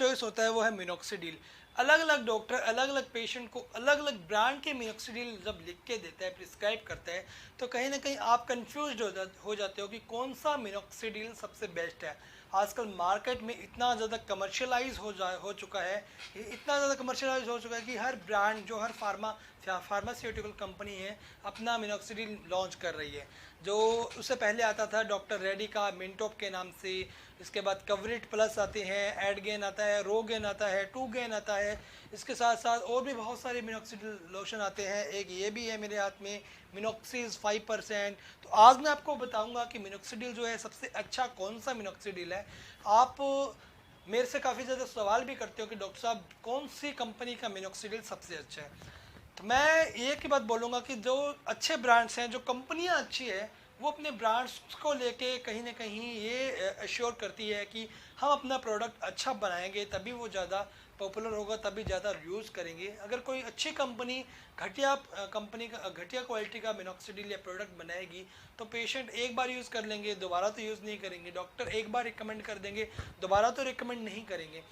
Choice होता है वो है मिनॉक्सिडिल। अलग अलग डॉक्टर अलग अलग पेशेंट को अलग अलग ब्रांड के मिनॉक्सिडिल जब लिख के देता है, प्रिस्क्राइब करता है, तो कहीं ना कहीं आप कंफ्यूज हो जाते हो कि कौन सा मिनॉक्सिडिल सबसे बेस्ट है। आजकल मार्केट में इतना ज़्यादा कमर्शियलाइज हो चुका है, इतना ज़्यादा कमर्शियलाइज हो चुका है कि हर ब्रांड जो हर फार्मास्यूटिकल कंपनी है अपना मिनॉक्सिडिल लॉन्च कर रही है। जो उससे पहले आता था डॉक्टर रेडी का मिंटॉप के नाम से, इसके बाद कवरेट प्लस आते हैं, एडगेन आता है, रोगेन आता है, टू गेन आता है, इसके साथ साथ और भी बहुत सारे मिनॉक्सिडिल लोशन आते हैं। एक ये भी है मेरे हाथ में मिनॉक्सिस 5%। तो आज मैं आपको बताऊंगा कि मिनॉक्सिडिल जो है सबसे अच्छा कौन सा मिनॉक्सिडिल है। आप मेरे से काफ़ी ज़्यादा सवाल भी करते हो कि डॉक्टर साहब कौन सी कंपनी का मिनॉक्सिडिल सबसे अच्छा है। तो मैं एक ही बात बोलूँगा कि जो अच्छे ब्रांड्स हैं, जो कंपनियां अच्छी है, वो अपने ब्रांड्स को लेके कहीं ना कहीं ये अश्योर करती है कि हम अपना प्रोडक्ट अच्छा बनाएंगे तभी वो ज़्यादा पॉपुलर होगा, तभी ज़्यादा यूज़ करेंगे। अगर कोई अच्छी कंपनी घटिया कंपनी का घटिया क्वालिटी का मिनॉक्सिडिल या प्रोडक्ट बनाएगी तो पेशेंट एक बार यूज़ कर लेंगे, दोबारा तो यूज़ नहीं करेंगे। डॉक्टर एक बार रिकमेंड कर देंगे, दोबारा तो रिकमेंड नहीं करेंगे।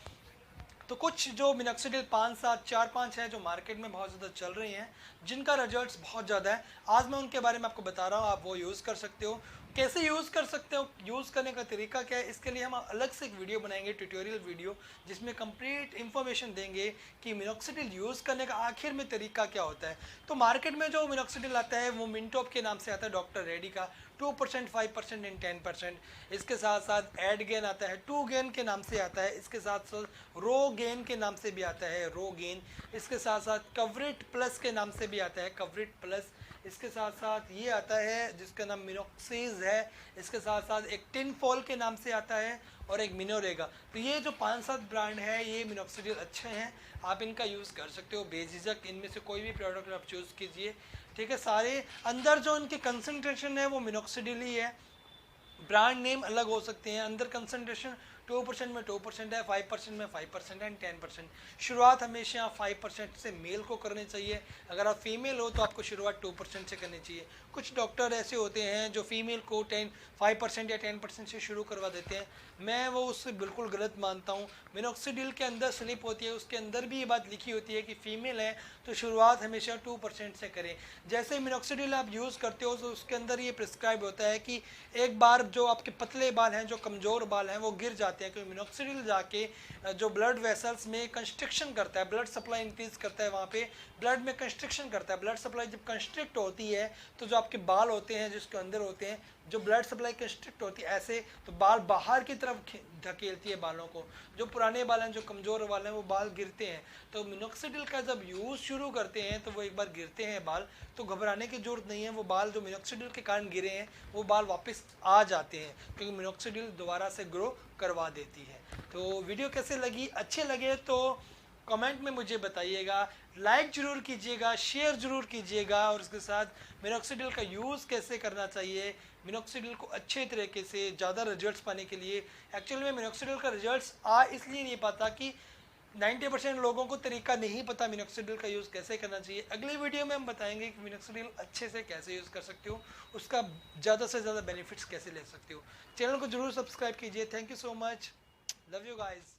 तो कुछ जो मिनॉक्सिडिल 5-7 4-5 है जो मार्केट में बहुत ज़्यादा चल रही हैं, जिनका रिजल्ट्स बहुत ज़्यादा है, आज मैं उनके बारे में आपको बता रहा हूँ। आप वो यूज़ कर सकते हो। कैसे यूज़ कर सकते हो, यूज़ करने का तरीका क्या है, इसके लिए हम अलग से एक वीडियो बनाएंगे, ट्यूटोरियल वीडियो, जिसमें कंप्लीट इन्फॉर्मेशन देंगे कि मिनॉक्सिडिल यूज़ करने का आखिर में तरीका क्या होता है। तो मार्केट में जो मिनॉक्सिडिल आता है वो मिंटॉप के नाम से आता है, डॉक्टर रेडी का 2%, 5% एंड 10%। इसके साथ साथ एडगेन आता है, टू गेन के नाम से आता है, इसके साथ साथ रोगेन के नाम से भी आता है, रोगेन। इसके साथ साथ कवरेट प्लस के नाम से भी आता है, कवरेट प्लस। इसके साथ साथ ये आता है जिसका नाम मिनॉक्सिस है। इसके साथ साथ एक टिन फॉल के नाम से आता है और एक मिनोरेगा। तो ये जो 5-7 ब्रांड है ये मिनॉक्सिडिल अच्छे हैं, आप इनका यूज़ कर सकते हो बेझिझक। इनमें से कोई भी प्रोडक्ट आप चूज़ कीजिए, ठीक है। सारे अंदर जो इनके कंसंट्रेशन है वो मिनॉक्सिडिल ही है, ब्रांड नेम अलग हो सकते हैं। अंदर कंसंट्रेशन 2% में 2% है, 5% में 5% एंड 10%। शुरुआत हमेशा 5% से मेल को करनी चाहिए। अगर आप फीमेल हो तो आपको शुरुआत 2% से करनी चाहिए। कुछ डॉक्टर ऐसे होते हैं जो फीमेल को 5% या 10% से शुरू करवा देते हैं, मैं वो उससे बिल्कुल गलत मानता हूँ। मिनॉक्सिडिल के अंदर स्लिप होती है, उसके अंदर भी ये बात लिखी होती है कि फीमेल है तो शुरुआत हमेशा 2% से करें। जैसे ही मिनॉक्सिडिल आप यूज़ करते हो तो उसके अंदर ये प्रिस्क्राइब होता है कि एक बार जो आपके पतले बाल हैं, जो कमज़ोर बाल हैं, वो गिर जाते हैं, क्योंकि मिनॉक्सिडिल जाके जो ब्लड वेसल्स में कंस्ट्रिक्शन करता है, ब्लड सप्लाई इंक्रीज करता है, वहाँ पे ब्लड में कंस्ट्रिक्शन करता है। ब्लड सप्लाई जब कंस्ट्रिक्ट होती है तो जो आपके बाल होते हैं जिसके अंदर होते हैं, जो ब्लड सप्लाई कंस्ट्रिक्ट होती है ऐसे, तो बाल बाहर की तरफ धकेलती है बालों को। जो पुराने बाल हैं, जो कमज़ोर बाल हैं, वो बाल गिरते हैं। तो मिनॉक्सिडिल का जब यूज़ शुरू करते हैं तो वो एक बार गिरते हैं बाल, तो घबराने की ज़रूरत नहीं है। वो बाल जो मिनॉक्सिडिल के कारण गिरे हैं वो बाल वापस आ जाते हैं, क्योंकि मिनॉक्सिडिल दोबारा से ग्रो करवा देती है। तो वीडियो कैसे लगी, अच्छे लगे तो कमेंट में मुझे बताइएगा, लाइक ज़रूर कीजिएगा, शेयर ज़रूर कीजिएगा, और उसके साथ मिनॉक्सिडिल का यूज़ कैसे करना चाहिए, मिनॉक्सिडिल को अच्छे तरीके से ज़्यादा रिजल्ट्स पाने के लिए। एक्चुअली में मिनॉक्सिडिल का रिजल्ट्स इसलिए नहीं पाता कि 90% लोगों को तरीका नहीं पता मिनॉक्सिडिल का यूज़ कैसे करना चाहिए। अगली वीडियो में हम बताएंगे कि मिनॉक्सिडिल अच्छे से कैसे यूज़ कर सकते हो, उसका ज़्यादा से ज़्यादा बेनिफिट्स कैसे ले सकते हो। चैनल को जरूर सब्सक्राइब कीजिए। Thank you so much, love you guys.